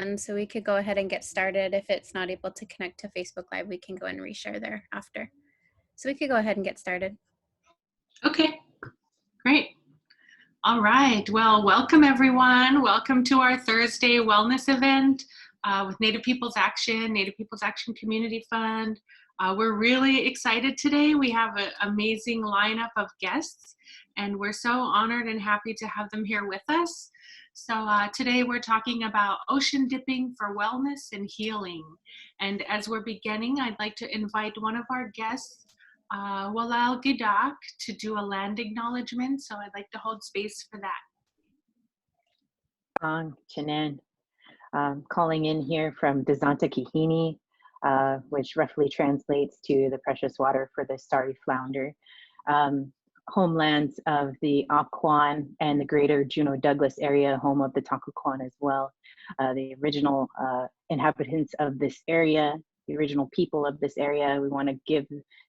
And so we could go ahead and get started. If it's not able to connect to Facebook Live, we can go and reshare there after. So we could go ahead and get started. Okay, great. All right, well, welcome everyone. Welcome to our Thursday wellness event with Native Peoples Action, Native Peoples Action Community Fund. We're really excited today. We have an amazing lineup of guests, and we're so honored and happy to have them here with us. So today we're talking about ocean dipping for wellness and healing. And as we're beginning, I'd like to invite one of our guests, Wáahlaal Gíidaak, to do a land acknowledgement. So I'd like to hold space for that. Quen, calling in here from Dazanta Kahini, which roughly translates to the precious water for the starry flounder. Homelands of the Acknowledgement and the greater Juneau Douglas area, home of the Khaaxwáan as well. The original inhabitants of this area, the original people of this area. We want to give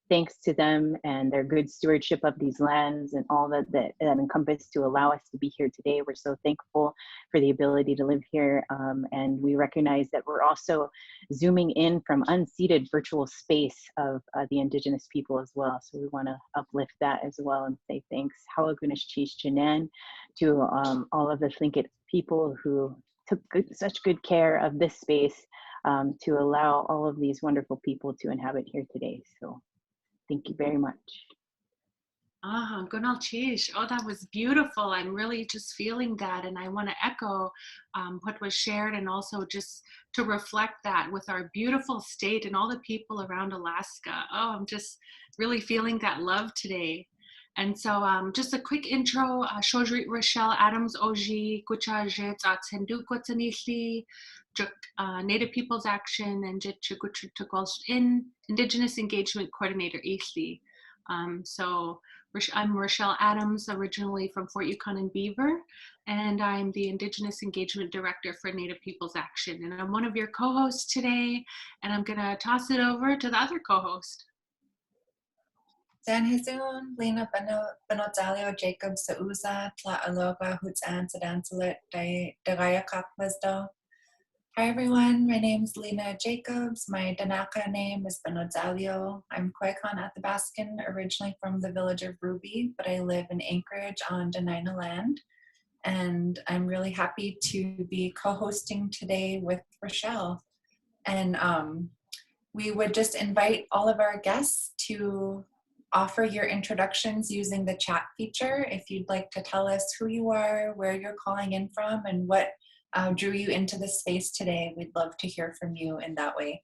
thanks to them and their good stewardship of these lands and all that encompass to allow us to be here today. We're so thankful for the ability to live here, and we recognize that we're also zooming in from unceded virtual space of the Indigenous people as well. So we want to uplift that as well and say thanks to all of the Tlingit people who took such good care of this space to allow all of these wonderful people to inhabit here today. So thank you very much. Gunal Chish. Oh, that was beautiful. I'm really just feeling that, and I want to echo what was shared, and also just to reflect that with our beautiful state and all the people around Alaska. Oh, I'm just really feeling that love today. And so just a quick intro. Shojrit Rochelle Adams Oji Kucha Atsendu Kwatsanishli Native Peoples Action and in Indigenous Engagement Coordinator Éesh. So I'm Rochelle Adams, originally from Fort Yukon and Beaver, and I'm the Indigenous Engagement Director for Native Peoples Action. And I'm one of your co-hosts today, and I'm gonna toss it over to the other co-host. Dan Hizun, Lena Benozalio Jacob Sauza, Tla Aloga, Hutsan Sadansalit, Dagaya Kakmazdo. Hi everyone, my name is Lena Jacobs. My Danaka name is Benozalio. I'm Quecon Athabaskan, originally from the village of Ruby, but I live in Anchorage on Dena'ina land. And I'm really happy to be co-hosting today with Rochelle. And we would just invite all of our guests to offer your introductions using the chat feature. If you'd like to tell us who you are, where you're calling in from, and what drew you into this space today, we'd love to hear from you in that way.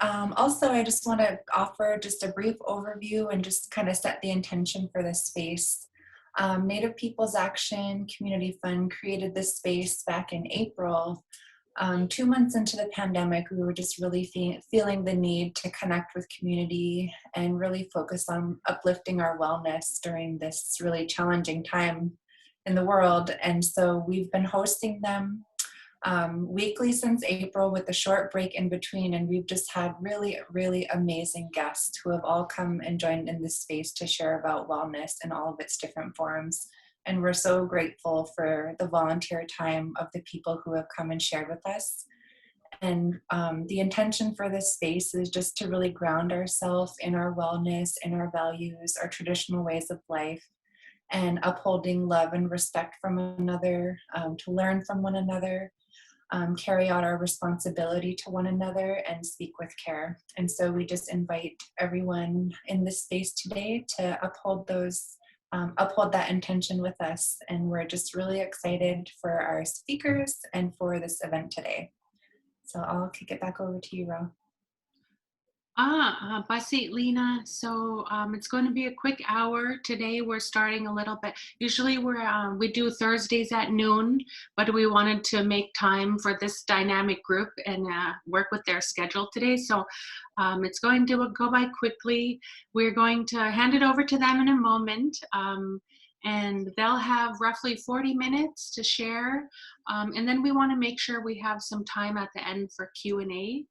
Also, I just want to offer just a brief overview and just kind of set the intention for this space. Native Peoples Action Community Fund created this space back in April. 2 months into the pandemic, we were just really feeling the need to connect with community and really focus on uplifting our wellness during this really challenging time in the world. And so we've been hosting them weekly since April with a short break in between. And we've just had really, really amazing guests who have all come and joined in this space to share about wellness in all of its different forms. And we're so grateful for the volunteer time of the people who have come and shared with us. And the intention for this space is just to really ground ourselves in our wellness, in our values, our traditional ways of life, and upholding love and respect from one another, to learn from one another, carry out our responsibility to one another, and speak with care. And so we just invite everyone in this space today to uphold that intention with us. And we're just really excited for our speakers and for this event today. So I'll kick it back over to you, Ro. Basi, Lena. So it's going to be a quick hour. Today we're starting a little bit. Usually we do Thursdays at noon, but we wanted to make time for this dynamic group and work with their schedule today. So it's going to go by quickly. We're going to hand it over to them in a moment. And they'll have roughly 40 minutes to share. And then we want to make sure we have some time at the end for Q&A.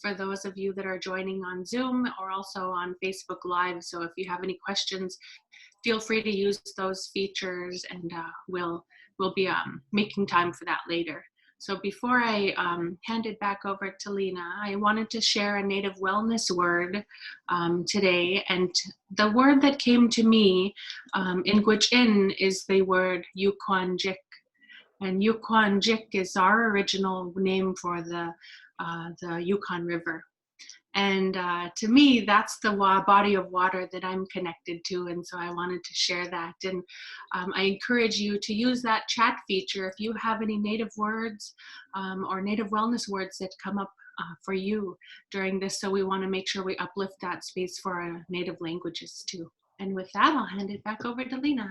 For those of you that are joining on Zoom or also on Facebook Live. So if you have any questions, feel free to use those features and we'll we'll be making time for that later. So before I hand it back over to Lena, I wanted to share a Native wellness word today. And the word that came to me in Quen is the word Yukwandjik. And Yukwandjik is our original name for the Yukon River. And to me, that's the body of water that I'm connected to. And so I wanted to share that. And I encourage you to use that chat feature if you have any Native words or Native wellness words that come up for you during this. So we want to make sure we uplift that space for our Native languages too. And with that, I'll hand it back over to Lena.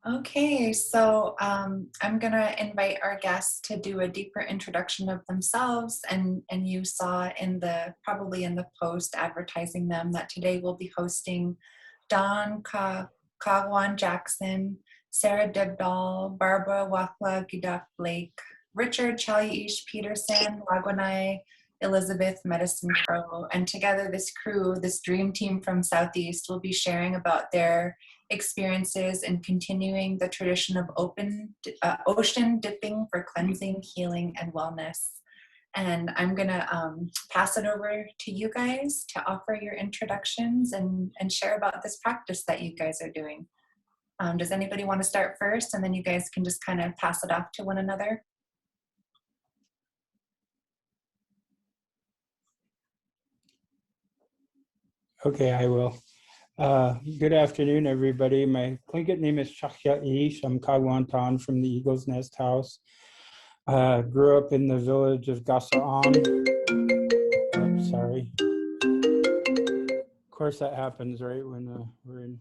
Okay, so I'm gonna invite our guests to do a deeper introduction of themselves, and you saw in probably in the post advertising them that today we'll be hosting Dawn Khaaxwáan Jackson, Sarah Dibdahl, Barbara Wáahlaal Gíidaak Blake, Richard Chalyee, Peterson, Náay, Elizabeth Medicine Crow, and together this crew, this dream team from Southeast, will be sharing about their experiences and continuing the tradition of ocean dipping for cleansing, healing, and wellness. And I'm gonna pass it over to you guys to offer your introductions and share about this practice that you guys are doing. Does anybody want to start first, and then you guys can just kind of pass it off to one another? Okay, I will. Good afternoon, everybody. My Tlingit name is Éesh. I'm Khaaxwáan from the Eagle's Nest House. Grew up in the village of Gasaan. Oops, sorry. Of course, that happens, right, when we're in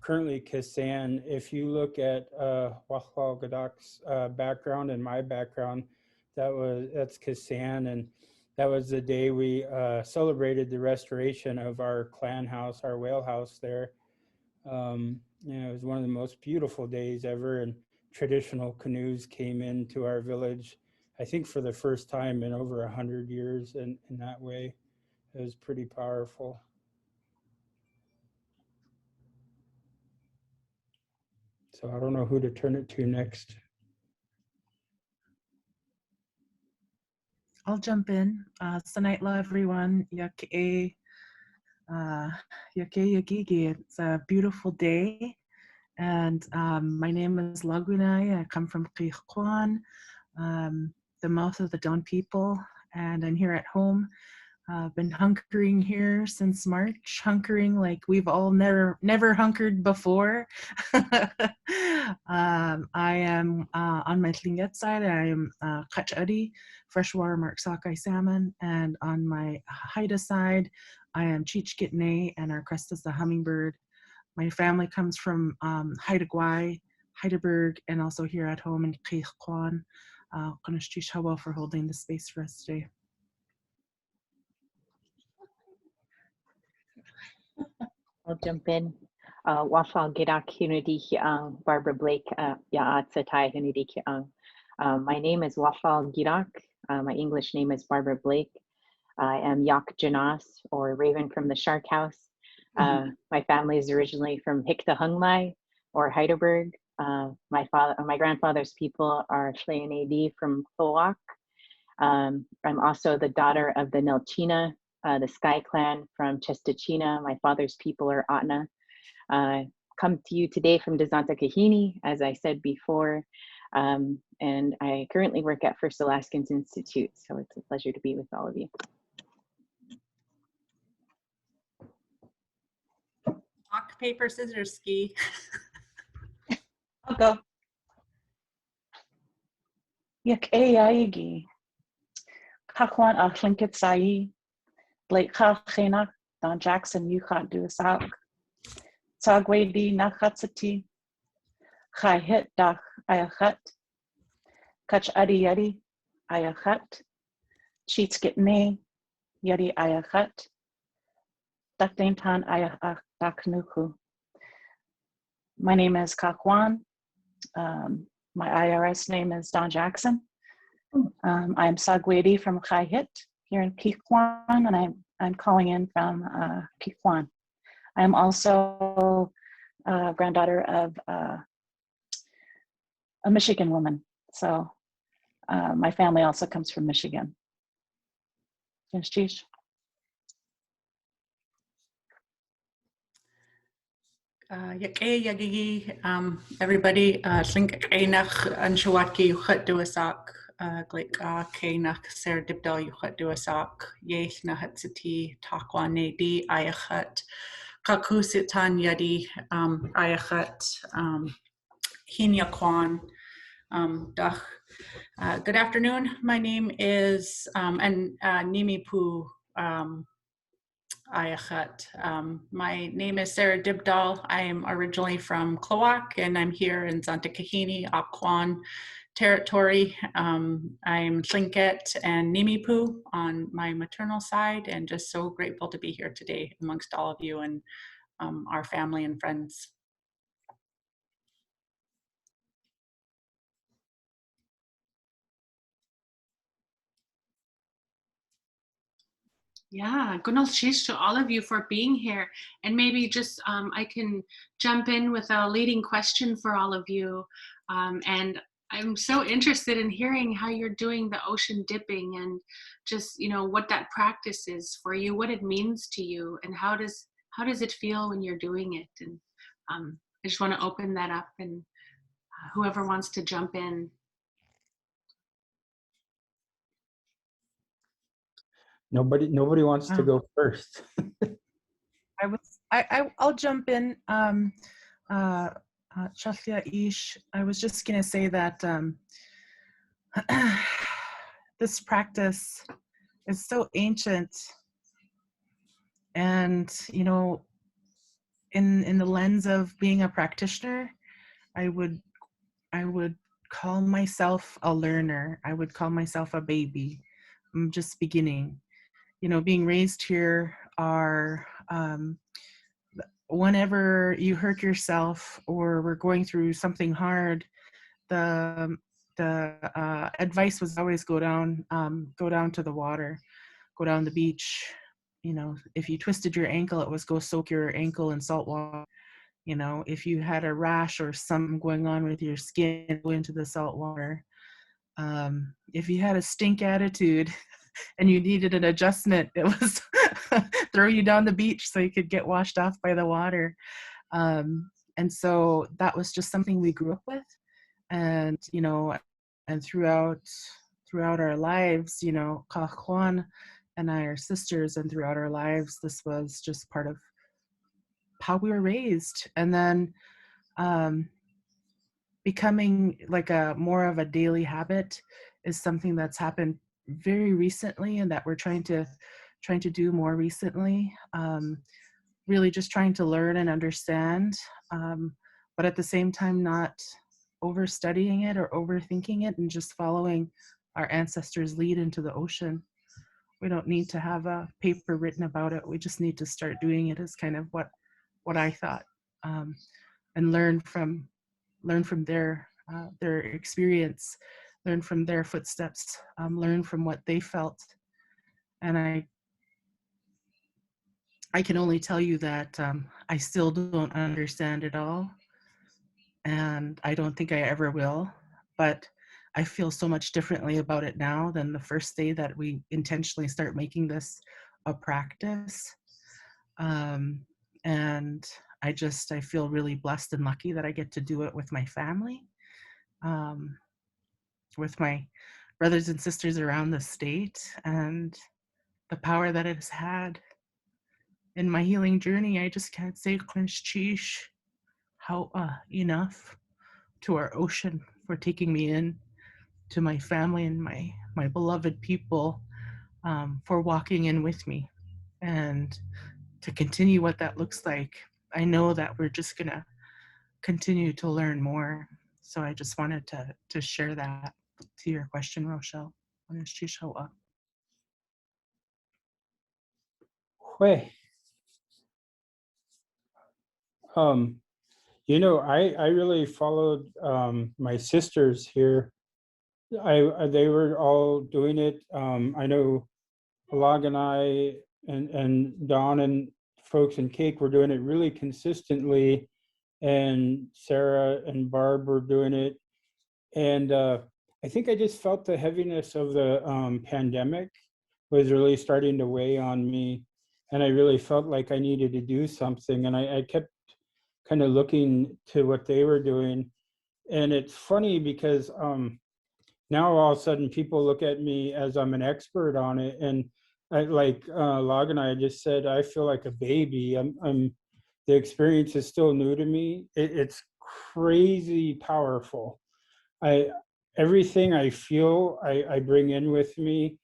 currently Kisan. If you look at Wáahlaal Gíidaak's background and my background, that's Kisan, and that was the day we celebrated the restoration of our clan house, our whale house there. It was one of the most beautiful days ever, and traditional canoes came into our village, I think for the first time in over 100 years in that way. It was pretty powerful. So I don't know who to turn it to next. I'll jump in. Sanightla, everyone. Yake Yagigi. It's a beautiful day. And my name is Lagunai. I come from Khaaxwáan, the mouth of the Dawn people. And I'm here at home. I've been hunkering here since March, hunkering like we've all never hunkered before. I am on my Tlingit side, I am Chalyee, freshwater mark sockeye salmon, and on my Haida side, I am Náay, and our crest is the hummingbird. My family comes from Haida Gwaii, Heidelberg, and also here at home in Khaaxwáan. Kanashtish Hawa for holding the space for us today. I'll jump in. Wáahlaal Gíidaak Barbara Blake, Yaatsatai Hunidi. My name is Wáahlaal Gíidaak. My English name is Barbara Blake. I am Yak Janas, or Raven from the Shark House. My family is originally from Hikta or Heidelberg. My grandfather's people are Chalyee from Thowak. I'm also the daughter of the Nelchina, the Sky Clan from Chestachina. My father's people are Atna. Come to you today from Dazanta Kahini, as I said before, and I currently work at First Alaskans Institute, so it's a pleasure to be with all of you. Rock, paper, scissors, ski. I'll go. Yak Ayagi. Khaaxwáan Tlingit Sai. Blake Khaaxwáan Dawn Jackson Yukon Duasak. Tsagwadi Nakhatsati. Khai Hit Dak Ayachat. Kach Adi Yadi Ayachat. Cheats Get Ne Yadi Ayachat. Dakdaintan Ayach Daknuku. My name is Khaaxwáan. My IRS name is Dawn Jackson. I'm Sagwadi from Khai Hit here in Khaaxwáan, and I'm calling in from Khaaxwáan. I'm also granddaughter of a Michigan woman. So my family also comes from Michigan. Éesh. Everybody, Link Einach and Shawaki Yuchat Duasak, Glake Kainach, Ser Dibdahl Yuchat Duasak, Éesh Nahatsati, Takwa Nadi, Ayachat, Kakusitan Yadi, Ayachat, Hinya Kwan, Dach. Good afternoon. My name is, and Nimi Pu. Ayachat. My name is Sarah Dibdahl. I am originally from Klawock, and I'm here in Santa Kahini, Akwaan territory. I'm Tlingit and Nimipu on my maternal side, and just so grateful to be here today amongst all of you and our family and friends. Yeah, Gunal Shish to all of you for being here. And maybe just I can jump in with a leading question for all of you. And I'm so interested in hearing how you're doing the ocean dipping and just, you know, what that practice is for you, what it means to you, and how does it feel when you're doing it? And I just want to open that up, and whoever wants to jump in. Nobody wants to go first. I'll jump in. Éesh, I was just gonna say that this practice is so ancient, and you know, in the lens of being a practitioner, I would call myself a learner. I would call myself a baby. I'm just beginning. You know, being raised here are whenever you hurt yourself or we're going through something hard, the advice was always go down to the water, go down the beach. You know, if you twisted your ankle, it was go soak your ankle in salt water. You know, if you had a rash or something going on with your skin, go into the salt water. If you had a stink attitude and you needed an adjustment, it was throw you down the beach so you could get washed off by the water. And so that was just something we grew up with. And, you know, and throughout our lives, you know, Khaaxwáan and I are sisters, and throughout our lives, this was just part of how we were raised. And then becoming like a more of a daily habit is something that's happened very recently, and that we're trying to do more recently. Really just trying to learn and understand, but at the same time not overstudying it or overthinking it, and just following our ancestors' lead into the ocean. We don't need to have a paper written about it. We just need to start doing it, is kind of what I thought, and learn from their experience, learn from their footsteps, learn from what they felt. And I can only tell you that I still don't understand it all, and I don't think I ever will, but I feel so much differently about it now than the first day that we intentionally start making this a practice. And I feel really blessed and lucky that I get to do it with my family, with my brothers and sisters around the state, and the power that it has had in my healing journey. I just can't say how enough to our ocean for taking me in, to my family and my beloved people, for walking in with me, and to continue what that looks like. I know that we're just gonna continue to learn more. So I just wanted to share that to your question, Rochelle. Way. You know, I really followed my sisters here. They were all doing it. I know Lag and I and Dawn and folks in Cake were doing it really consistently, and Sarah and Barb were doing it. And I think I just felt the heaviness of the pandemic was really starting to weigh on me. And I really felt like I needed to do something. And I kept kind of looking to what they were doing. And it's funny because now all of a sudden people look at me as I'm an expert on it. And like Log and I just said, I feel like a baby. The experience is still new to me. It's crazy powerful. Everything I feel, I bring in with me.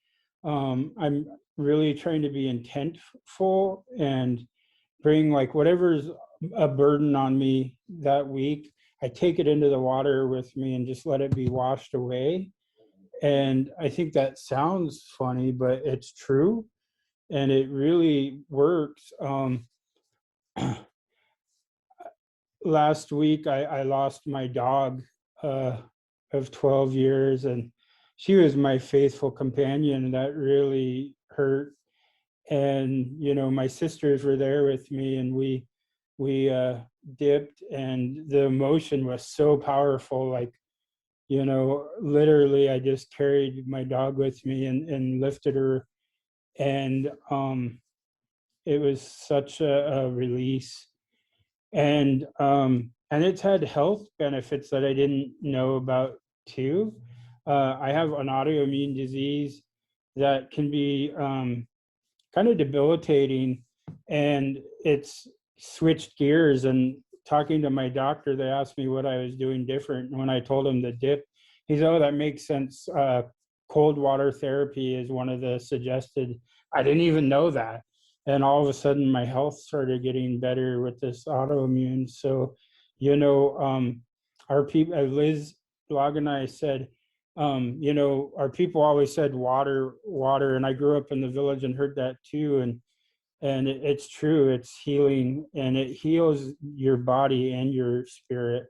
I'm really trying to be intentful and bring like whatever's a burden on me that week. I take it into the water with me and just let it be washed away. And I think that sounds funny, but it's true. And it really works. Last week, I lost my dog of 12 years, and she was my faithful companion, and that really hurt. And, you know, my sisters were there with me, and we dipped, and the emotion was so powerful. Like, you know, literally, I just carried my dog with me and lifted her. And it was such a release. And it's had health benefits that I didn't know about too. I have an autoimmune disease that can be kind of debilitating, and it's switched gears. And talking to my doctor, they asked me what I was doing different. And when I told him the dip, he said, "Oh, that makes sense. Cold water therapy is one of the suggested." I didn't even know that. And all of a sudden my health started getting better with this autoimmune. So, you know, our people, Liz, Log and I said, you know, our people always said water, water. And I grew up in the village and heard that too. And it's true, it's healing, and it heals your body and your spirit.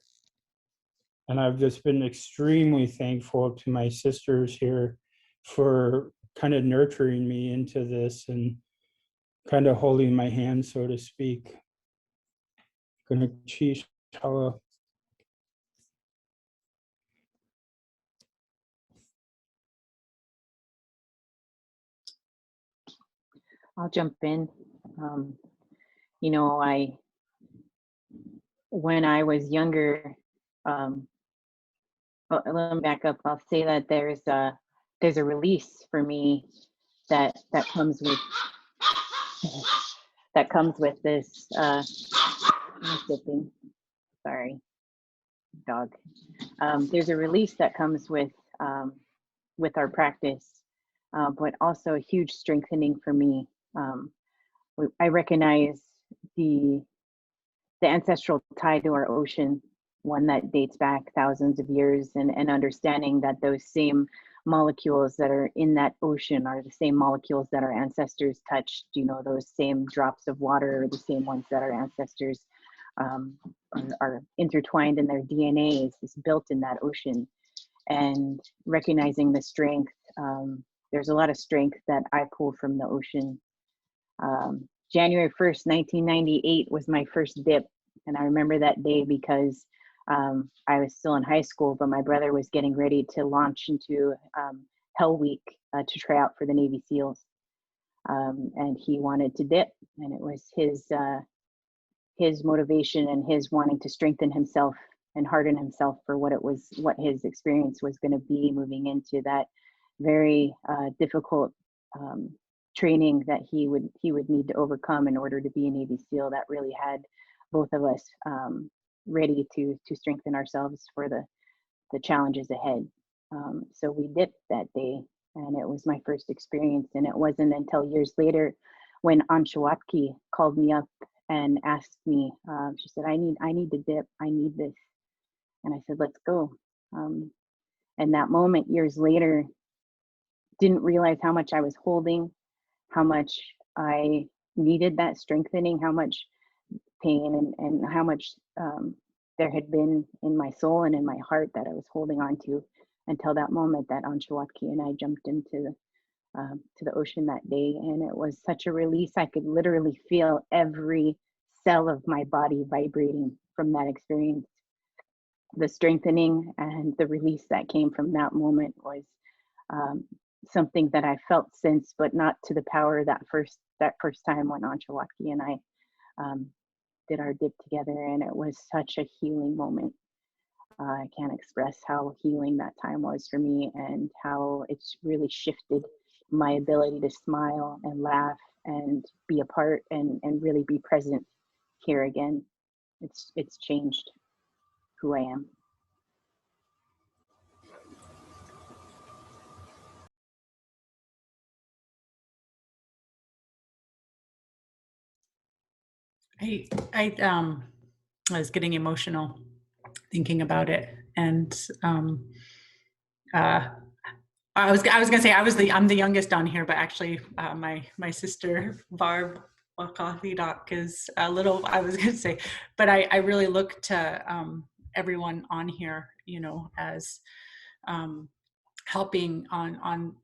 And I've just been extremely thankful to my sisters here for kind of nurturing me into this and kind of holding my hand, so to speak. Gonna cheese. I'll jump in. You know, when I was younger, well, let me back up. I'll say that there's a release for me that comes with this sipping. Sorry, dog. There's a release that comes with our practice, but also a huge strengthening for me. I recognize the ancestral tie to our ocean, one that dates back thousands of years, and understanding that those same molecules that are in that ocean are the same molecules that our ancestors touched. You know, those same drops of water are the same ones that our ancestors are intertwined in their DNA is built in that ocean. And recognizing the strength, there's a lot of strength that I pull from the ocean. January 1st, 1998 was my first dip. And I remember that day because I was still in high school, but my brother was getting ready to launch into Hell Week to try out for the Navy SEALs. And he wanted to dip, and it was his motivation and his wanting to strengthen himself and harden himself for what his experience was going to be moving into that very difficult training that he would need to overcome in order to be a Navy SEAL. That really had both of us ready to strengthen ourselves for the challenges ahead. So we dipped that day, and it was my first experience. And it wasn't until years later when Anshawatki called me up and asked me, she said, I need to dip, I need this. And I said, let's go. And that moment years later, didn't realize how much I was holding, how much I needed that strengthening, how much pain and how much there had been in my soul and in my heart that I was holding on to, until that moment that Anshawatki and I jumped into to the ocean that day. And it was such a release. I could literally feel every cell of my body vibrating from that experience. The strengthening and the release that came from that moment was something that I felt since, but not to the power that first time when Anchawatki and I did our dip together, and it was such a healing moment. I can't express how healing that time was for me, and how it's really shifted my ability to smile and laugh and be a part and really be present here again. It's changed who I am. I was getting emotional thinking about it, and I was gonna say I'm the youngest on here, but actually my sister Barb Wáahlaal Gíidaak is a little. I was gonna say, but I really look to everyone on here, you know, as helping on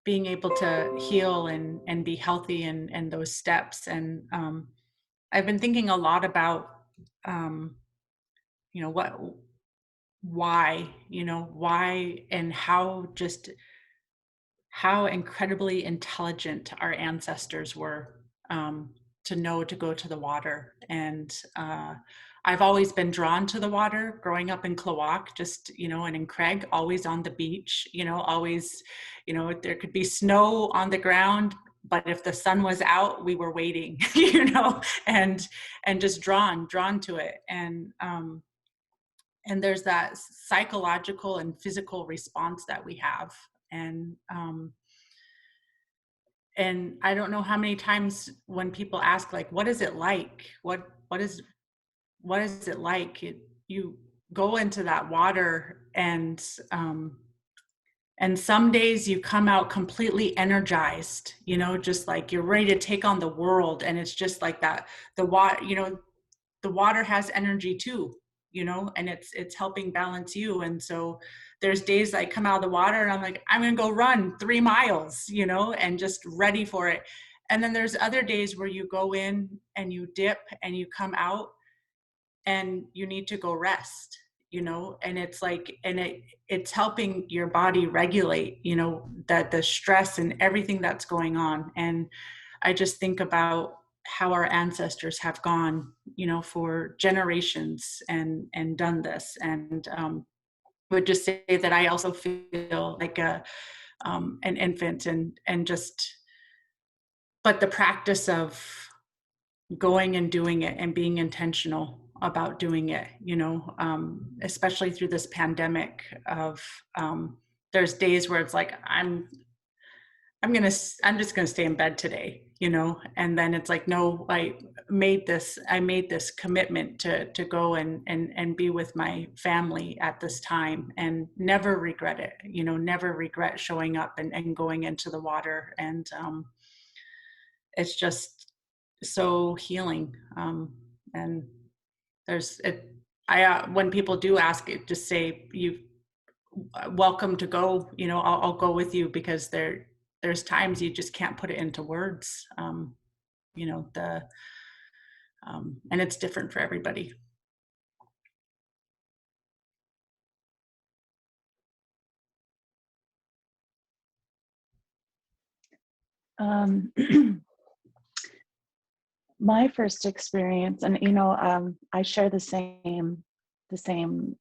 being able to heal and be healthy and those steps. And I've been thinking a lot about you know why and how incredibly intelligent our ancestors were, to know to go to the water. And I've always been drawn to the water growing up in Klawock, just, you know, and in Craig, always on the beach, you know, always, you know, there could be snow on the ground, but if the sun was out, we were waiting, you know, and just drawn to it. And there's that psychological and physical response that we have. And I don't know how many times when people ask, like, what is it like? What is it like? You go into that water, and some days you come out completely energized, you know, just like you're ready to take on the world. And it's just like that, the water, you know, the water has energy too, you know, and it's helping balance you. And so there's days I come out of the water and I'm like, I'm gonna go run 3 miles, you know, and just ready for it. And then there's other days where you go in and you dip and you come out and you need to go rest, you know, and it's like, and it's helping your body regulate, you know, that the stress and everything that's going on. And I just think about how our ancestors have gone, you know, for generations and done this. And would just say that I also feel like an infant, and just, but the practice of going and doing it and being intentional about doing it, you know, especially through this pandemic of, there's days where it's like, I'm just gonna stay in bed today, you know, and then it's like, no, I made this commitment to go and be with my family at this time, and never regret it, you know, never regret showing up and going into the water. And it's just so healing. And there's it. When people do ask it, just say, you welcome to go, you know, I'll go with you, because there's times you just can't put it into words, you know, and it's different for everybody. My first experience, and you know, I share the same,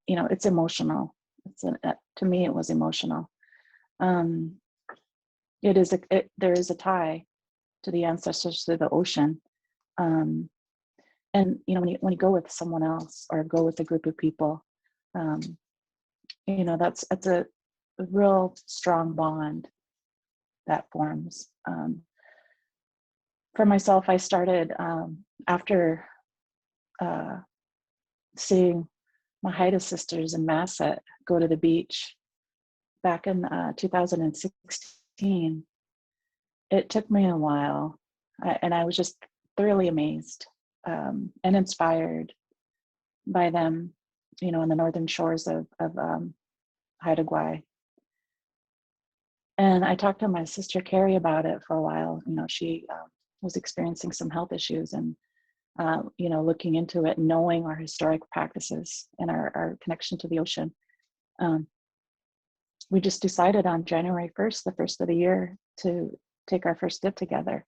you know, it's emotional. To me, it was emotional. There is a tie to the ancestors, to the ocean. And you know, when you go with someone else or go with a group of people, you know, that's a real strong bond that forms. For myself, I started after seeing my Haida sisters in Masset go to the beach back in 2016. It took me a while, and I was just thoroughly amazed and inspired by them, you know, on the northern shores of Haida Gwaii. And I talked to my sister Carrie about it for a while. You know, she was experiencing some health issues, and you know, looking into it, knowing our historic practices and our connection to the ocean. We just decided on January 1st, the first of the year, to take our first dip together.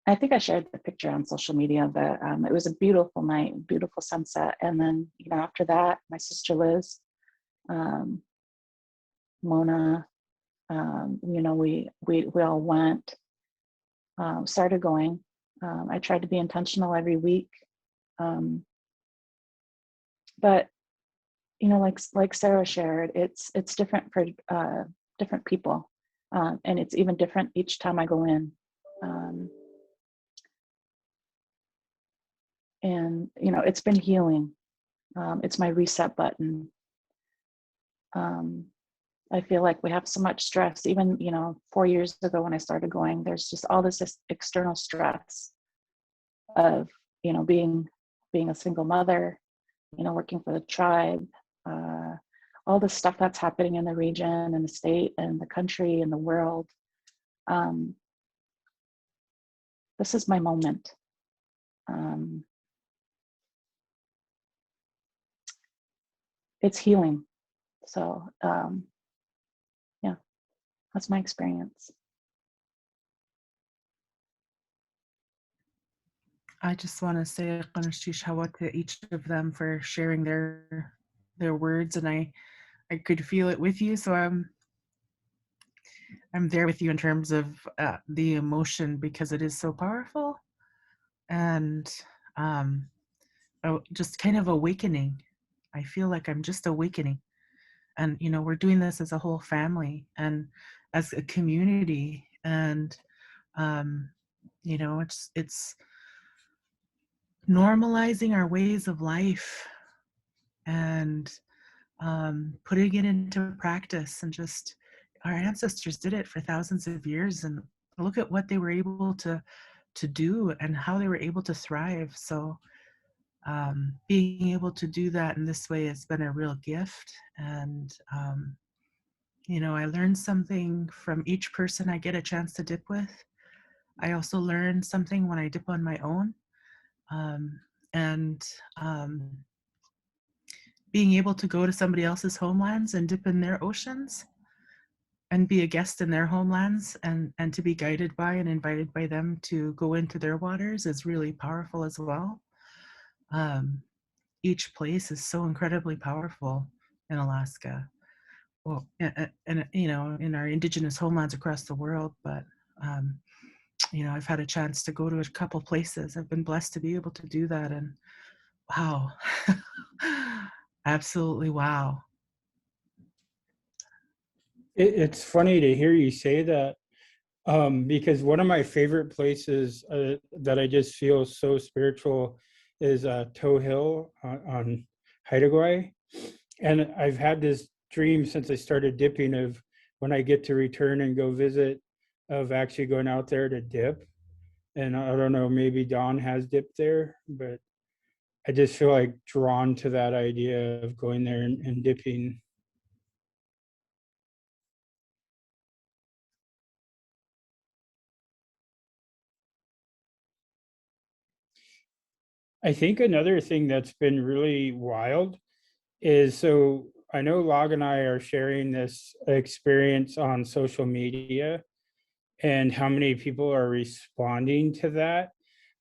I think I shared the picture on social media, but it was a beautiful night, beautiful sunset. And then, you know, after that, my sister Liz, Mona, you know, we all went, started going. I tried to be intentional every week. But, you know, like Sarah shared, it's different for different people. And it's even different each time I go in. And, you know, it's been healing. It's my reset button. I feel like we have so much stress. Even, you know, 4 years ago when I started going, there's just all this external stress of, you know, being a single mother, you know, working for the tribe, all the stuff that's happening in the region and the state and the country and the world. This is my moment. It's healing. So yeah, that's my experience. I just want to say to each of them for sharing their words, and I could feel it with you. So I'm there with you in terms of the emotion, because it is so powerful, and just kind of awakening. I feel like I'm just awakening, and you know, we're doing this as a whole family and as a community, and you know, it's normalizing our ways of life and putting it into practice. And just, our ancestors did it for thousands of years, and look at what they were able to do and how they were able to thrive. So being able to do that in this way has been a real gift. And you know, I learned something from each person I get a chance to dip with. I also learn something when I dip on my own. And being able to go to somebody else's homelands and dip in their oceans and be a guest in their homelands, and to be guided by and invited by them to go into their waters is really powerful as well. Each place is so incredibly powerful in Alaska. Well, and you know, in our indigenous homelands across the world, but you know, I've had a chance to go to a couple places. I've been blessed to be able to do that, and wow, absolutely wow. It's funny to hear you say that, because one of my favorite places that I just feel so spiritual is Toe Hill on Haida. And I've had this dream since I started dipping of when I get to return and go visit, of actually going out there to dip. And I don't know, maybe Dawn has dipped there, but I just feel like drawn to that idea of going there and dipping. I think another thing that's been really wild is, so I know Log and I are sharing this experience on social media, and how many people are responding to that.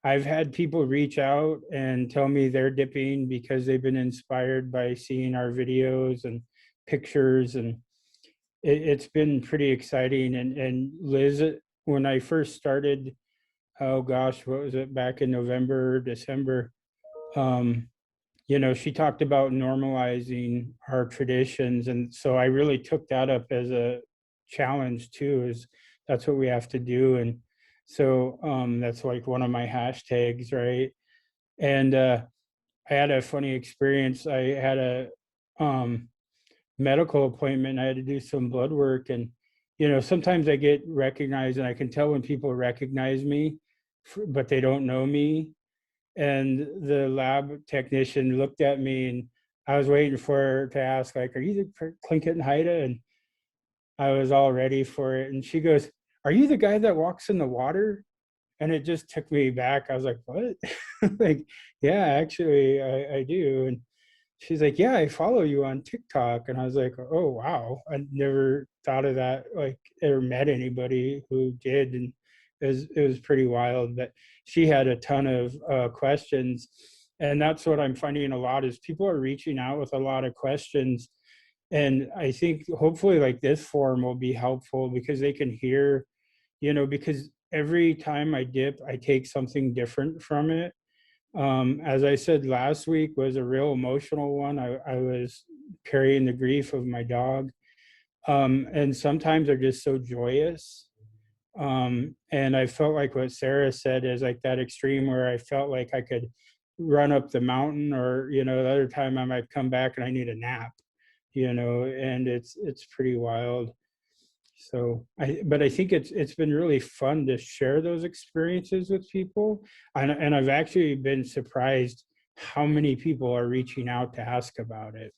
I've had people reach out and tell me they're dipping because they've been inspired by seeing our videos and pictures, and it's been pretty exciting. And Liz, when I first started, oh gosh, what was it, back in November, December, you know, she talked about normalizing our traditions. And so I really took that up as a challenge too, is that's what we have to do. And so that's like one of my hashtags, right? And I had a funny experience. I had a medical appointment. I had to do some blood work, and you know, sometimes I get recognized, and I can tell when people recognize me, but they don't know me. And the lab technician looked at me, and I was waiting for her to ask, like, "Are you the Tlingit and Haida?" And I was all ready for it. And she goes, "Are you the guy that walks in the water?" And it just took me back. I was like, what? Like, yeah, actually, I do. And she's like, yeah, I follow you on TikTok. And I was like, oh, wow. I never thought of that, like, ever met anybody who did. And it was pretty wild. But she had a ton of questions. And that's what I'm finding a lot is people are reaching out with a lot of questions. And I think hopefully like this forum will be helpful because they can hear, because every time I dip, I take something different from it. As I said last week was a real emotional one. I was carrying the grief of my dog. And sometimes they're just so joyous. And I felt like what Sarah said is like that extreme where I felt like I could run up the mountain or, the other time I might come back and I need a nap, and it's pretty wild. So but I think it's been really fun to share those experiences with people. And I've actually been surprised how many people are reaching out to ask about it.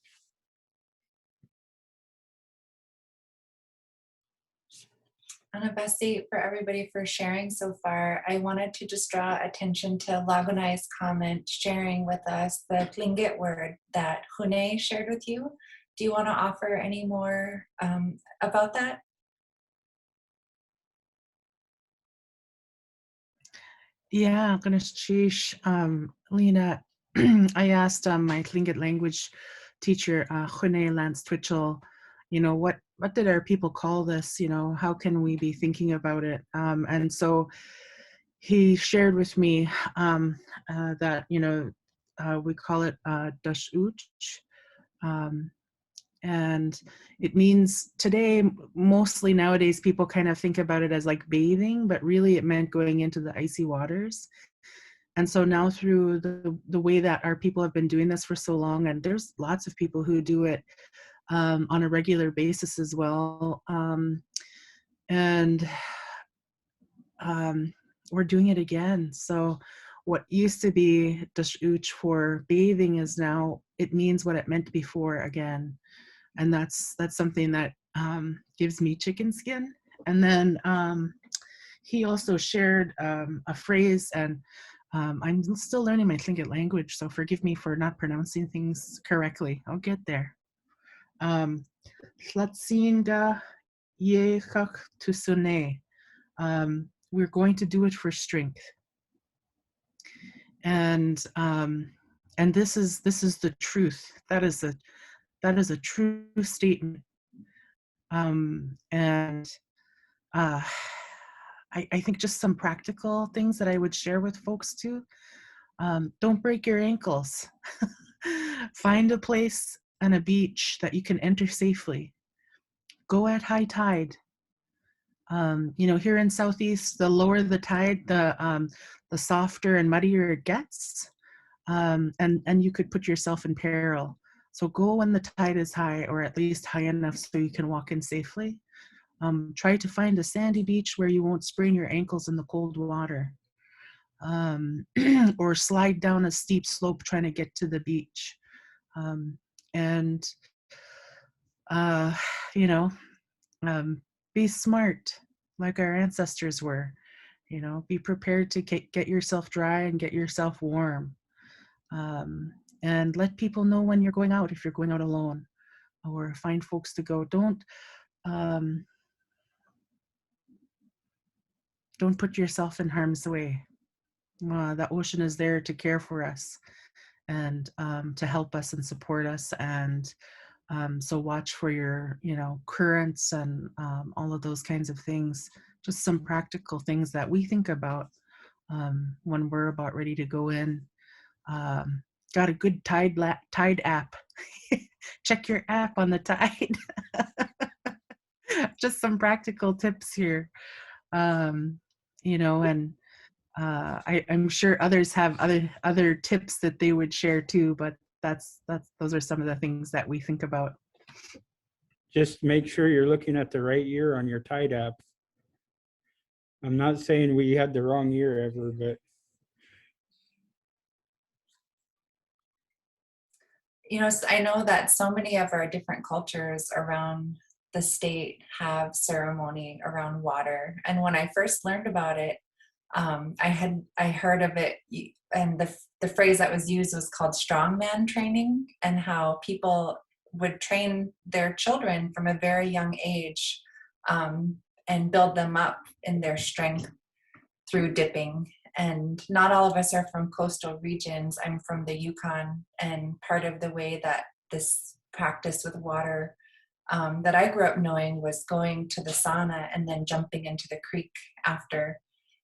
Anabasi, for everybody for sharing so far. I wanted to just draw attention to Lagunai's comment sharing with us the Tlingit word that Hune shared with you. Do you want to offer any more about that? Yeah, Ganesh, Lena, I asked my Tlingit language teacher, Hune Lance Twitchell, what did our people call this? How can we be thinking about it? And so he shared with me that, we call it Dash Uch. And it means today, mostly nowadays, people kind of think about it as like bathing, but really it meant going into the icy waters. And so now through the way that our people have been doing this for so long, and there's lots of people who do it on a regular basis as well. And we're doing it again. So what used to be Dashuch for bathing is now, it means what it meant before again. And that's something that gives me chicken skin. And then he also shared a phrase, and I'm still learning my Tlingit language, so forgive me for not pronouncing things correctly. I'll get there. Tlatsinga yechak tusune. We're going to do it for strength. And this is the truth. That is a true statement. And I think just some practical things that I would share with folks too. Don't break your ankles. Find a place and a beach that you can enter safely. Go at high tide. Here in Southeast, the lower the tide, the softer and muddier it gets, and you could put yourself in peril. So go when the tide is high, or at least high enough so you can walk in safely. Try to find a sandy beach where you won't sprain your ankles in the cold water, or slide down a steep slope trying to get to the beach. Be smart like our ancestors were. Be prepared to get yourself dry and get yourself warm. And let people know when you're going out, if you're going out alone, or find folks to go. Don't put yourself in harm's way. The ocean is there to care for us and to help us and support us. And so watch for your, currents and all of those kinds of things. Just some practical things that we think about when we're about ready to go in. Got a good tide app. Check your app on the tide. Just some practical tips here. And I'm sure others have other tips that they would share too, but those are some of the things that we think about. Just make sure you're looking at the right year on your Tide app. I'm not saying we had the wrong year ever, but I know that so many of our different cultures around the state have ceremony around water. And when I first learned about it, I heard of it, and the phrase that was used was called strongman training, and how people would train their children from a very young age, and build them up in their strength through dipping. And not all of us are from coastal regions. I'm from the Yukon, and part of the way that this practice with water that I grew up knowing was going to the sauna and then jumping into the creek after.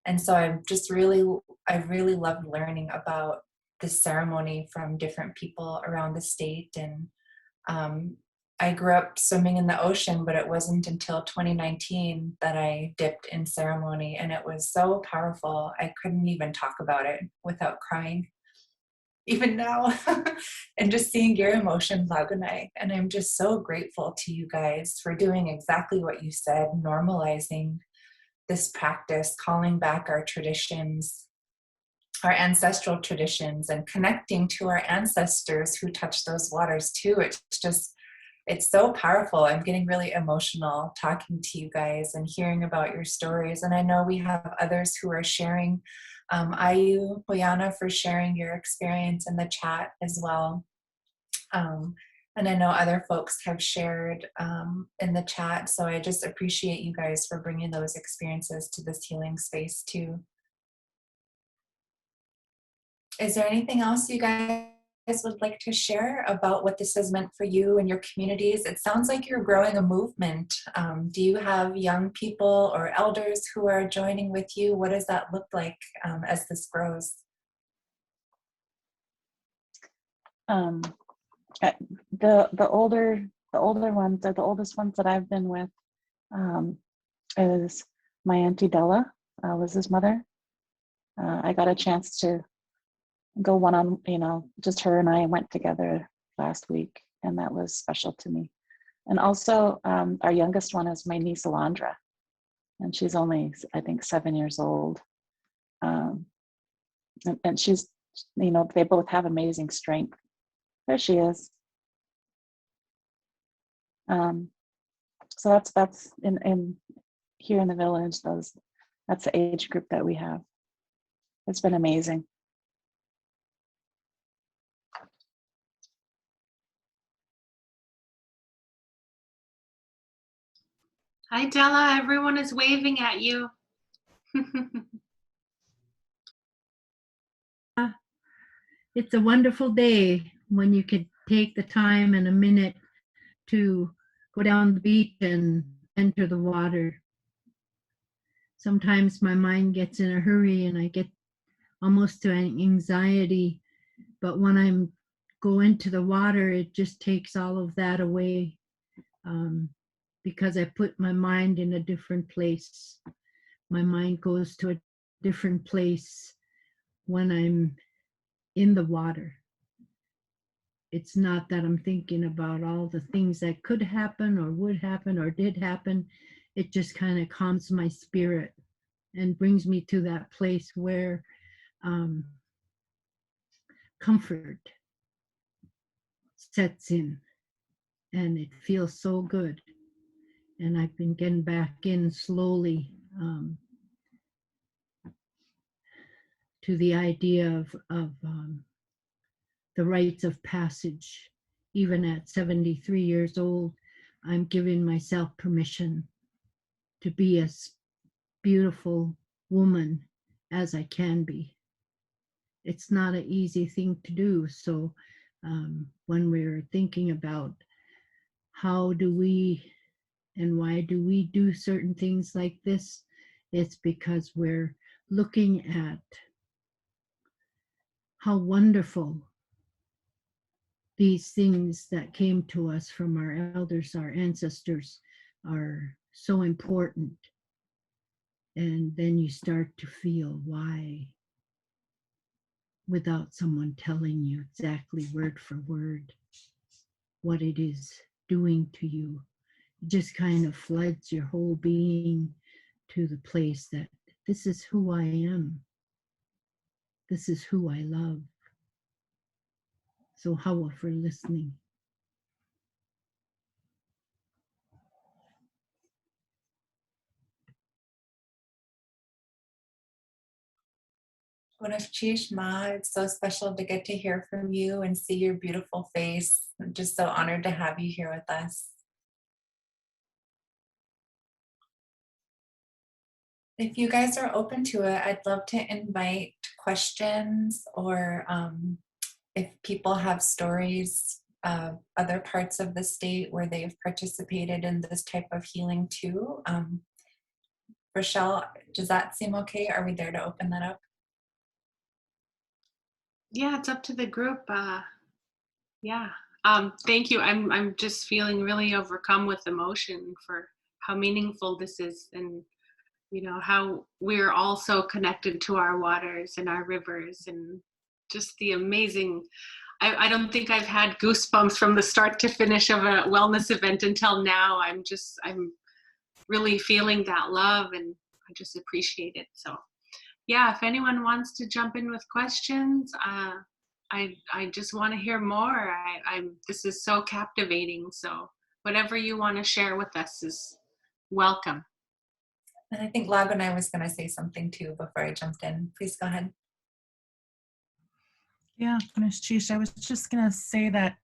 And so I really loved learning about this ceremony from different people around the state. And I grew up swimming in the ocean, but it wasn't until 2019 that I dipped in ceremony, and it was so powerful. I couldn't even talk about it without crying, even now. And just seeing your emotion, Lagunai. And I'm just so grateful to you guys for doing exactly what you said, normalizing this practice, calling back our traditions, our ancestral traditions, and connecting to our ancestors who touched those waters too. It's so powerful. I'm getting really emotional talking to you guys and hearing about your stories. And I know we have others who are sharing. Ayu, Hoyana, for sharing your experience in the chat as well. And I know other folks have shared in the chat. So I just appreciate you guys for bringing those experiences to this healing space too. Is there anything else you guys would like to share about what this has meant for you and your communities? It sounds like you're growing a movement. Do you have young people or elders who are joining with you? What does that look like as this grows? The older ones, or the oldest ones that I've been with, is my Auntie Della, was his mother. I got a chance to go just her and I went together last week, and that was special to me. And also, our youngest one is my niece Alondra, and she's only, I think, 7 years old. And she's, they both have amazing strength. There she is. So that's in here in the village. That's the age group that we have. It's been amazing. Hi, Della. Everyone is waving at you. It's a wonderful day when you could take the time and a minute to go down the beach and enter the water. Sometimes my mind gets in a hurry and I get almost to anxiety, but when I go into the water, it just takes all of that away, because I put my mind in a different place. My mind goes to a different place when I'm in the water. It's not that I'm thinking about all the things that could happen or would happen or did happen. It just kind of calms my spirit and brings me to that place where comfort sets in, and it feels so good. And I've been getting back in slowly to the idea of the rites of passage. Even at 73 years old, I'm giving myself permission to be as beautiful woman as I can be. It's not an easy thing to do. So when we're thinking about how do we and why do we do certain things like this, it's because we're looking at how wonderful these things that came to us from our elders, our ancestors, are so important. And then you start to feel why, without someone telling you exactly word for word what it is doing to you. It just kind of floods your whole being to the place that this is who I am. This is who I love. So how for listening. Cheesh Ma, it's so special to get to hear from you and see your beautiful face. I'm just so honored to have you here with us. If you guys are open to it, I'd love to invite questions or if people have stories of other parts of the state where they've participated in this type of healing too. Rochelle, does that seem okay? Are we there to open that up? Yeah, it's up to the group. Yeah. Thank you. I'm just feeling really overcome with emotion for how meaningful this is, and you know how we're all so connected to our waters and our rivers, and just the amazing. I don't think I've had goosebumps from the start to finish of a wellness event until now. I'm really feeling that love, and I just appreciate it. So yeah, if anyone wants to jump in with questions, I just want to hear more. This is so captivating. So whatever you want to share with us is welcome. And I think Lagunai was going to say something too before I jumped in. Please go ahead. Yeah, Cheesh, I was just going to say that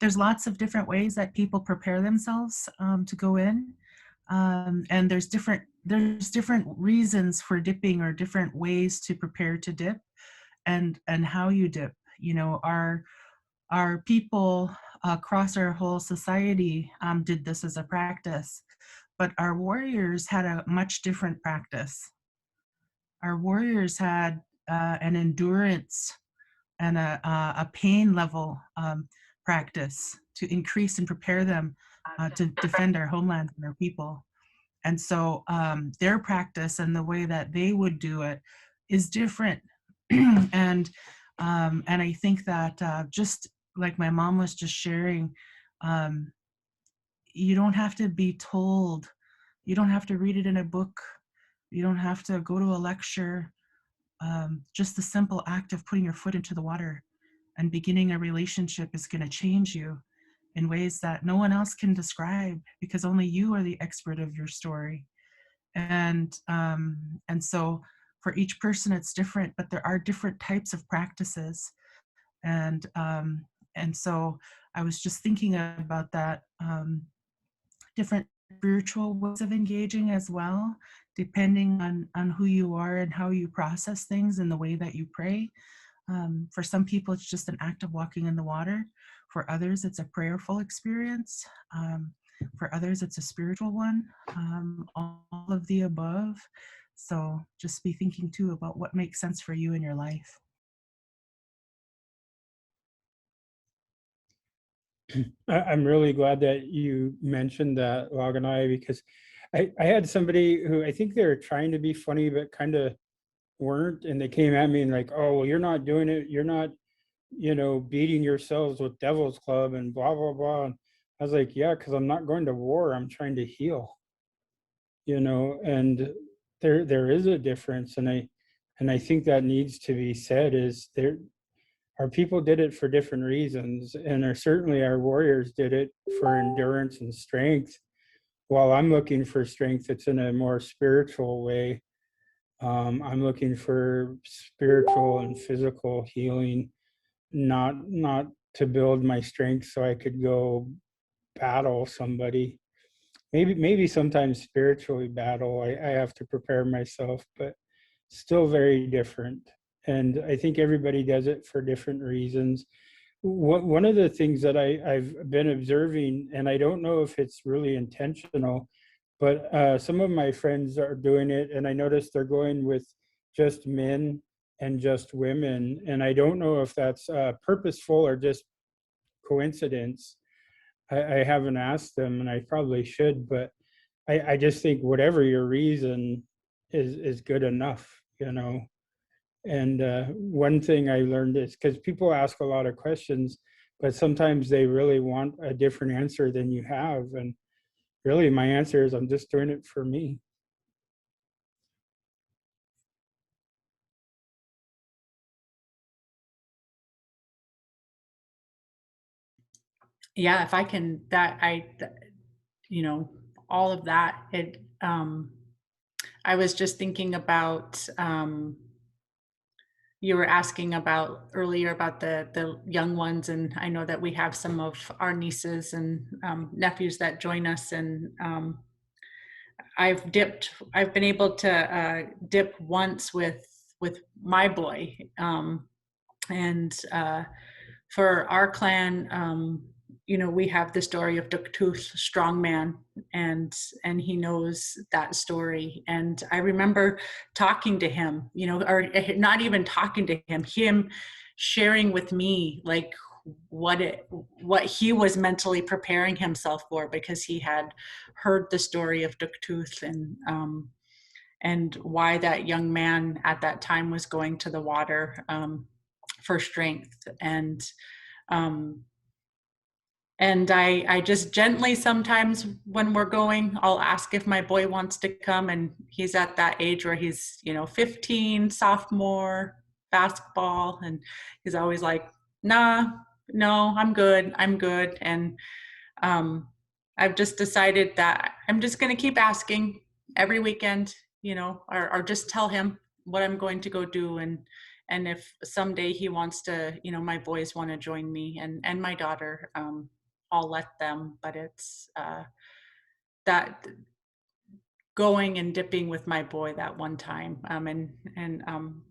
there's lots of different ways that people prepare themselves to go in. And there's different reasons for dipping, or different ways to prepare to dip, and how you dip. You know, our people across our whole society did this as a practice, but our warriors had a much different practice. Our warriors had an endurance and a pain level practice to increase and prepare them to defend our homeland and our people. And so their practice and the way that they would do it is different. and I think that just like my mom was just sharing, you don't have to be told, you don't have to read it in a book, you don't have to go to a lecture. Just the simple act of putting your foot into the water and beginning a relationship is going to change you in ways that no one else can describe, because only you are the expert of your story. And so for each person it's different, but there are different types of practices. And so I was just thinking about that, different spiritual ways of engaging as well, depending on who you are and how you process things and the way that you pray. For some people, it's just an act of walking in the water. For others, it's a prayerful experience. For others, it's a spiritual one. All of the above. So just be thinking too about what makes sense for you in your life. I'm really glad that you mentioned that, Lagunai, because I had somebody who, I think they were trying to be funny, but kind of weren't. And they came at me and like, oh, well, you're not doing it. You're not, beating yourselves with Devil's Club and blah, blah, blah. And I was like, yeah, because I'm not going to war. I'm trying to heal, and there is a difference. And I think that needs to be said, is our people did it for different reasons, and certainly our warriors did it for endurance and strength. While I'm looking for strength, it's in a more spiritual way. I'm looking for spiritual and physical healing, not to build my strength so I could go battle somebody. Maybe sometimes spiritually battle. I have to prepare myself, but still very different. And I think everybody does it for different reasons. One of the things that I've been observing, and I don't know if it's really intentional, but some of my friends are doing it, and I noticed they're going with just men and just women. And I don't know if that's purposeful or just coincidence. I haven't asked them, and I probably should, but I just think whatever your reason is good enough, And one thing I learned is, because people ask a lot of questions, but sometimes they really want a different answer than you have. And really my answer is, I'm just doing it for me. Yeah, if I can, all of that, I was just thinking about you were asking about earlier about the young ones, and I know that we have some of our nieces and nephews that join us, and I've been able to dip once with my boy, and for our clan, you know, we have the story of Duktuth, strong man, and he knows that story. And I remember talking to him, you know, or not even talking to him sharing with me like what he was mentally preparing himself for, because he had heard the story of Duktuth, and why that young man at that time was going to the water for strength. And I just gently, sometimes when we're going, I'll ask if my boy wants to come, and he's at that age where he's, you know, 15, sophomore, basketball, and he's always like, nah, no, I'm good. And I've just decided that I'm just going to keep asking every weekend, you know, or just tell him what I'm going to go do. And if someday he wants to, you know, my boys want to join me and my daughter, I'll let them. But it's that going and dipping with my boy that one time, and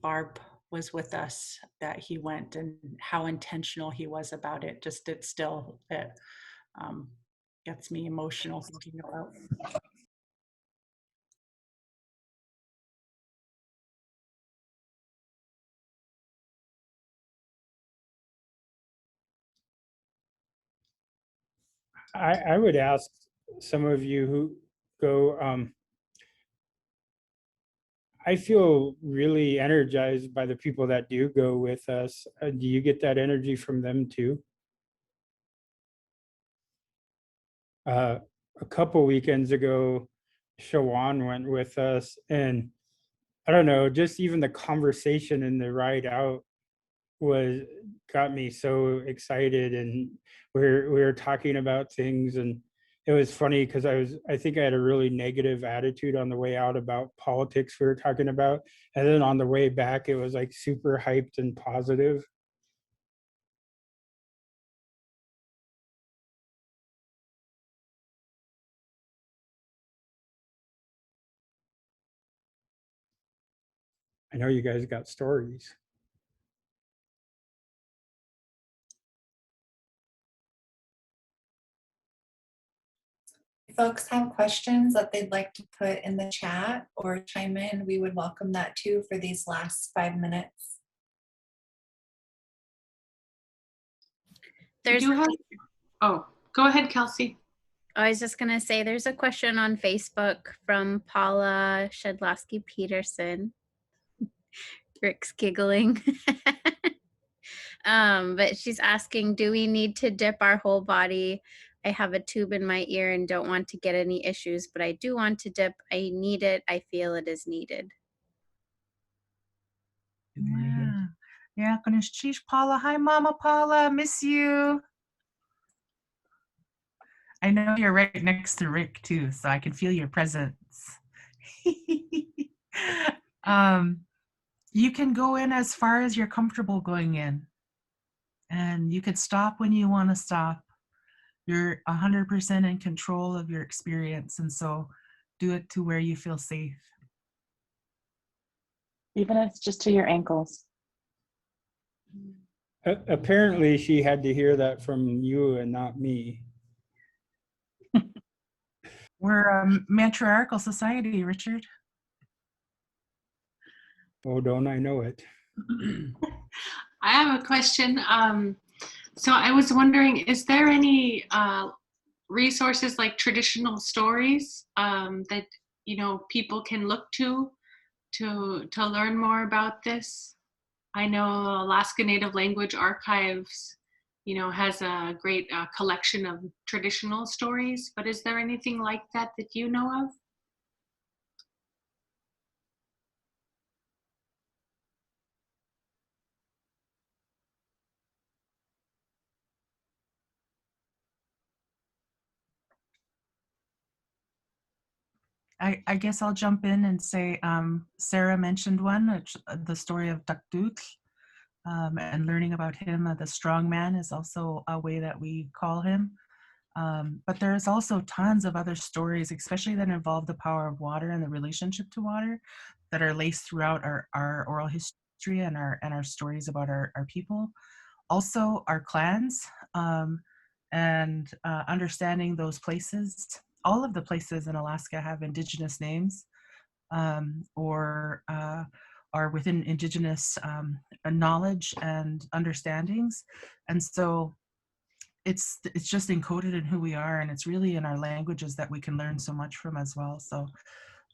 Barb was with us, that he went, and how intentional he was about it. Just it gets me emotional thinking about. I would ask some of you who go, I feel really energized by the people that do go with us. Do you get that energy from them too? A couple weekends ago, Shawan went with us, and I don't know, just even the conversation in the ride out got me so excited, and we were talking about things, and it was funny because I think I had a really negative attitude on the way out about politics we were talking about, and then on the way back it was like super hyped and positive. I know you guys got stories. If folks have questions that they'd like to put in the chat or chime in, we would welcome that too for these last 5 minutes. Oh, go ahead, Kelsey. I was just going to say there's a question on Facebook from Paula Shedlowski Peterson. Rick's giggling. But she's asking, do we need to dip our whole body? I have a tube in my ear and don't want to get any issues, but I do want to dip. I need it. I feel it is needed. Yeah, Konishchish Paula. Hi, Mama Paula. Miss you. I know you're right next to Rick too, so I can feel your presence. You can go in as far as you're comfortable going in, and you could stop when you want to stop. You're 100% in control of your experience, and so do it to where you feel safe. Even if it's just to your ankles. Apparently she had to hear that from you and not me. We're a matriarchal society, Richard. Oh, don't I know it? I have a question. So I was wondering, is there any resources like traditional stories that, you know, people can look to learn more about this? I know Alaska Native Language Archives, you know, has a great collection of traditional stories, but is there anything like that that you know of? I guess I'll jump in and say Sarah mentioned one, the story of Duktuth. and learning about him. The strong man is also a way that we call him. But there's also tons of other stories, especially that involve the power of water and the relationship to water, that are laced throughout our oral history and our stories about our people. Also our clans, and understanding those places. All of the places in Alaska have indigenous names, or are within indigenous knowledge and understandings. And so it's just encoded in who we are, and it's really in our languages that we can learn so much from as well. So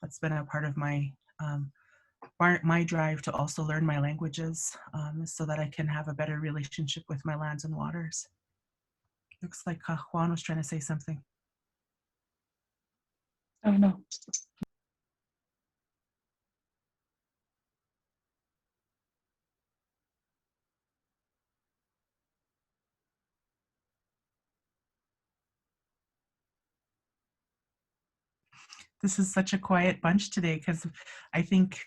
that's been a part of my my drive to also learn my languages, so that I can have a better relationship with my lands and waters. Looks like Juan was trying to say something. Oh no. This is such a quiet bunch today, because I think,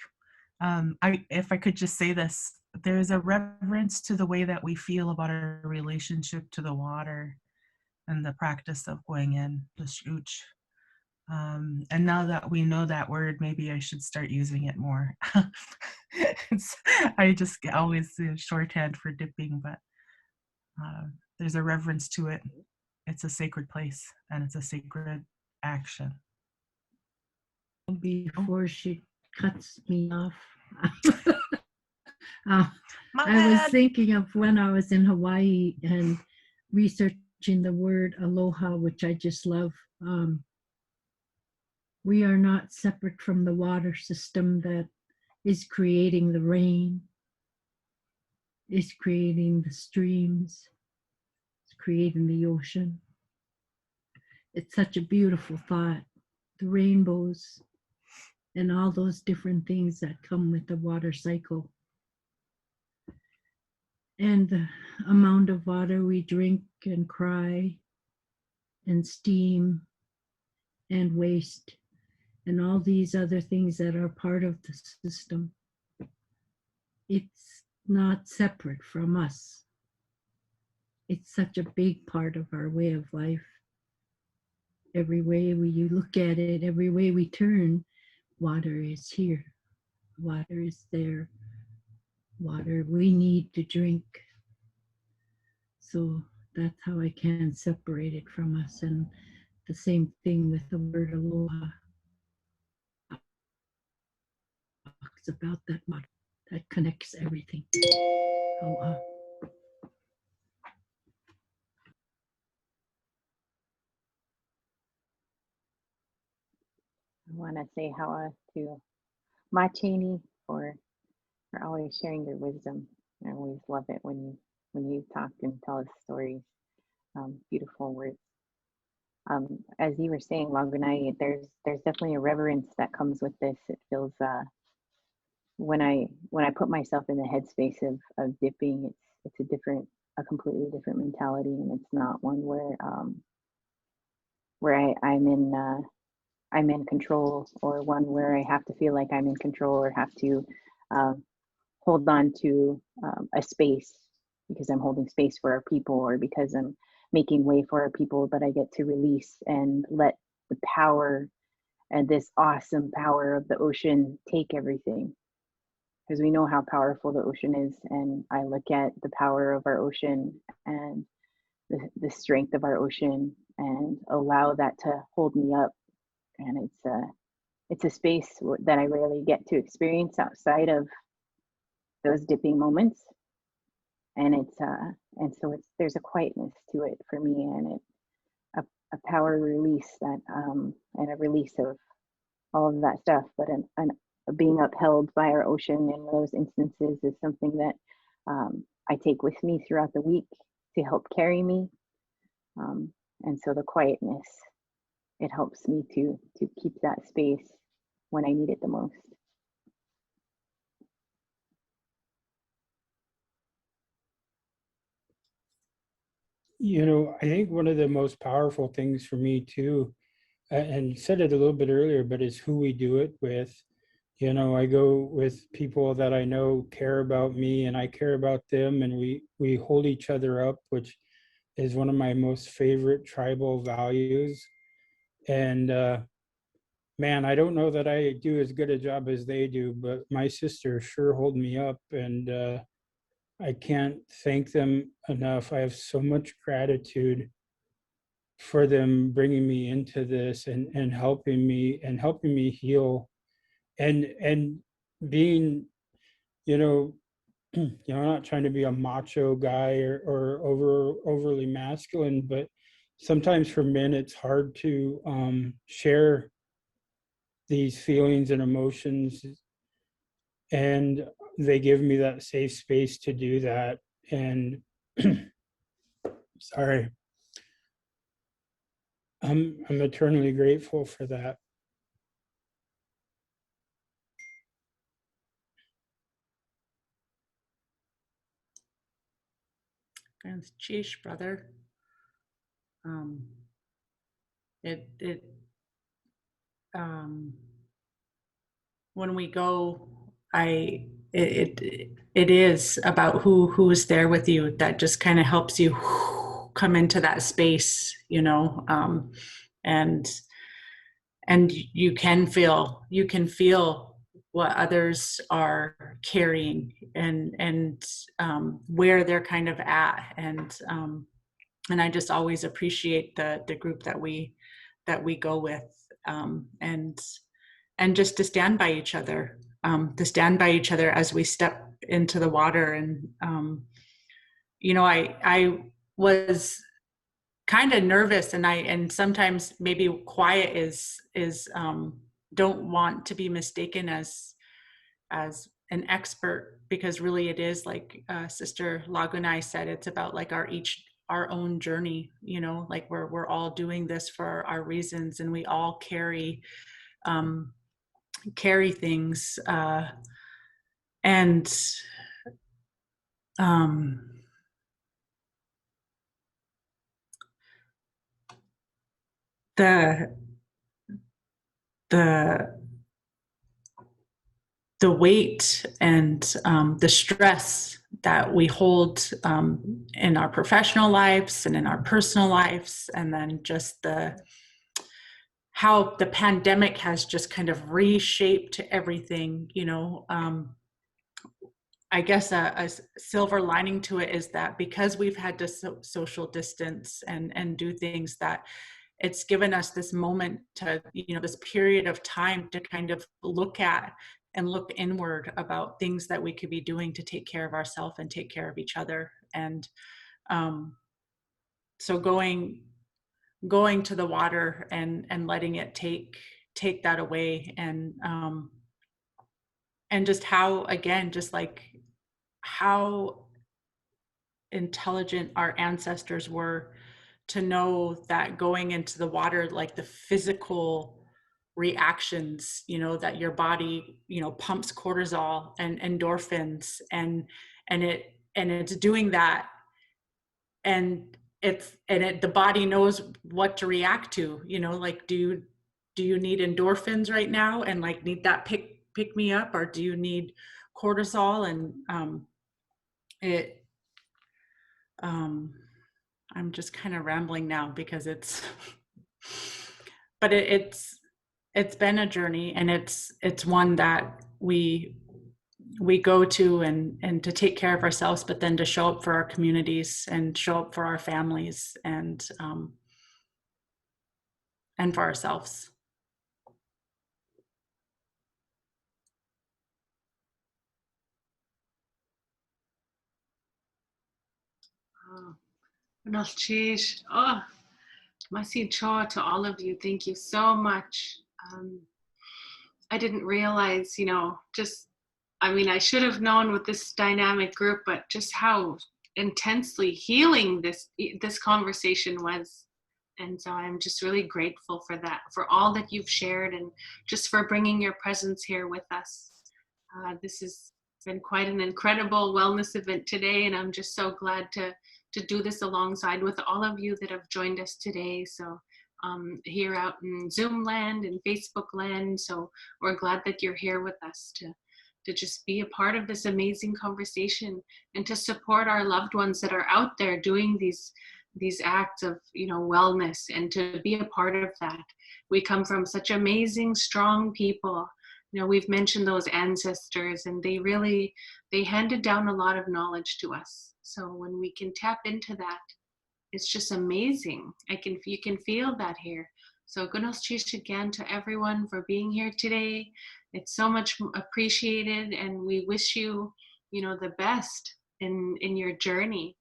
if I could just say this, there's a reverence to the way that we feel about our relationship to the water and the practice of going in the shooch. And now that we know that word, maybe I should start using it more. I just always shorthand for dipping, but there's a reverence to it. It's a sacred place, and it's a sacred action. Before she cuts me off. I was thinking of when I was in Hawaii and researching the word aloha, which I just love. We are not separate from the water system that is creating the rain, is creating the streams, is creating the ocean. It's such a beautiful thought. The rainbows and all those different things that come with the water cycle. And the amount of water we drink and cry and steam and waste and all these other things that are part of the system. It's not separate from us. It's such a big part of our way of life. Every way you look at it, every way we turn, water is here, water is there, water we need to drink. So that's how I can separate it from us. And the same thing with the word aloha. It's about that water that connects everything. Aloha. I want to say how to Machini for always sharing your wisdom. I always love it when you talk and tell us stories. Beautiful words. As you were saying, Lagunai, there's definitely a reverence that comes with this. It feels when I put myself in the headspace of dipping, it's a completely different mentality, and it's not one where I'm in control, or one where I have to feel like I'm in control or have to hold on to a space because I'm holding space for our people, or because I'm making way for our people, but I get to release and let the power and this awesome power of the ocean take everything. Because we know how powerful the ocean is, and I look at the power of our ocean and the strength of our ocean and allow that to hold me up. And it's a space that I rarely get to experience outside of those dipping moments. And there's a quietness to it for me, and a power release that and a release of all of that stuff. But being upheld by our ocean in those instances is something that I take with me throughout the week to help carry me. And so the quietness, it helps me to keep that space when I need it the most. You know, I think one of the most powerful things for me too, and you said it a little bit earlier, but is who we do it with. You know, I go with people that I know care about me and I care about them, and we hold each other up, which is one of my most favorite tribal values. And man, I don't know that I do as good a job as they do, but my sisters sure hold me up, and I can't thank them enough. I have so much gratitude for them bringing me into this and helping me heal, and being, you know, not trying to be a macho guy or overly masculine, but sometimes for men it's hard to share these feelings and emotions, and they give me that safe space to do that. And sorry, I'm eternally grateful for that. Thanks, Éesh, brother. When we go, it is about who is there with you. That just kind of helps you come into that space, you know, and you can feel what others are carrying, and where they're kind of at, and I just always appreciate the group that we go with, and just to stand by each other, as we step into the water. And you know, I was kind of nervous, and sometimes maybe quiet is don't want to be mistaken as an expert, because really it is like Sister Lagunai said, it's about like our own journey, you know, like we're all doing this for our reasons, and we all carry things, and the weight and the stress that we hold in our professional lives and in our personal lives, and then just how the pandemic has just kind of reshaped everything, you know. I guess a silver lining to it is that because we've had to social distance and do things, that it's given us this moment to, you know, this period of time to kind of look at and look inward about things that we could be doing to take care of ourselves and take care of each other. And so going to the water and letting it take that away, and just how, again, just like how intelligent our ancestors were to know that going into the water, like the physical reactions, you know, that your body, you know, pumps cortisol and endorphins, and it's doing that, and the body knows what to react to, you know, like do you need endorphins right now and like need that pick me up, or do you need cortisol? And I'm just kind of rambling now because it's but it's been a journey, and it's one that we go to and to take care of ourselves, but then to show up for our communities and show up for our families, and for ourselves. Oh, Masi Choa to all of you. Thank you so much. I didn't realize, you know, I should have known with this dynamic group, but just how intensely healing this conversation was. And so I'm just really grateful for that, for all that you've shared, and just for bringing your presence here with us. This has been quite an incredible wellness event today, and I'm just so glad to do this alongside with all of you that have joined us today. So here out in Zoom land and Facebook land. So we're glad that you're here with us to just be a part of this amazing conversation and to support our loved ones that are out there doing these acts of, you know, wellness, and to be a part of that. We come from such amazing, strong people. You know, we've mentioned those ancestors, and they handed down a lot of knowledge to us. So when we can tap into that, it's just amazing. You can feel that here. So Gunos Chish again to everyone for being here today. It's so much appreciated, and we wish you, you know, the best in your journey.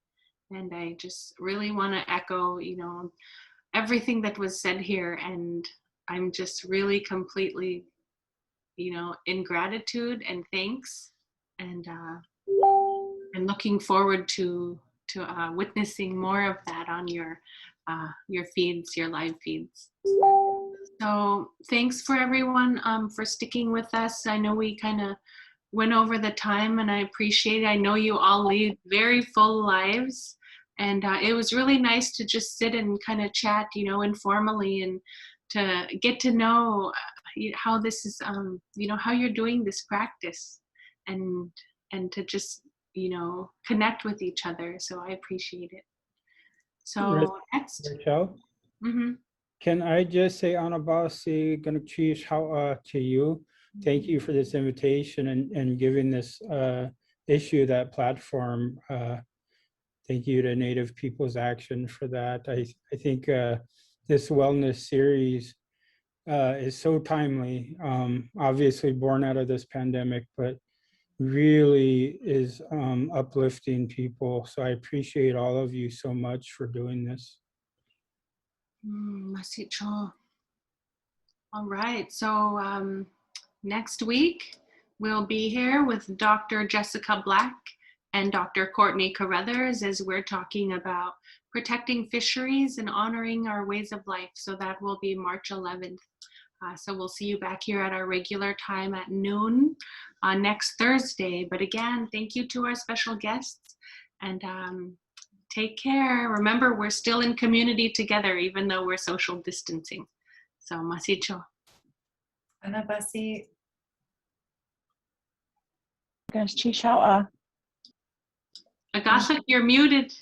And I just really want to echo, you know, everything that was said here. And I'm just really completely, you know, in gratitude and thanks, and looking forward to witnessing more of that on your feeds, your live feeds. So thanks for everyone for sticking with us. I know we kind of went over the time, and I appreciate it. I know you all lead very full lives, and it was really nice to just sit and kind of chat, you know, informally, and to get to know how this is, you know, how you're doing this practice, and to just, you know, connect with each other. So I appreciate it. So next. Rachel, Mm-hmm. can I just say Anabasi Ganuchish how to you? Thank you for this invitation and giving this issue that platform. Thank you to Native Peoples Action for that. I think this wellness series is so timely, obviously born out of this pandemic, but really is uplifting people. So I appreciate all of you so much for doing this. Masicho. All right, so next week we'll be here with Dr. Jessica Black and Dr. Courtney Carruthers as we're talking about protecting fisheries and honoring our ways of life. So that will be March 11th. So we'll see you back here at our regular time at noon on next Thursday. But again, thank you to our special guests, and take care. Remember, we're still in community together, even though we're social distancing. So masicho. Anabasi. Guys, Chish, how Agasha, you're muted.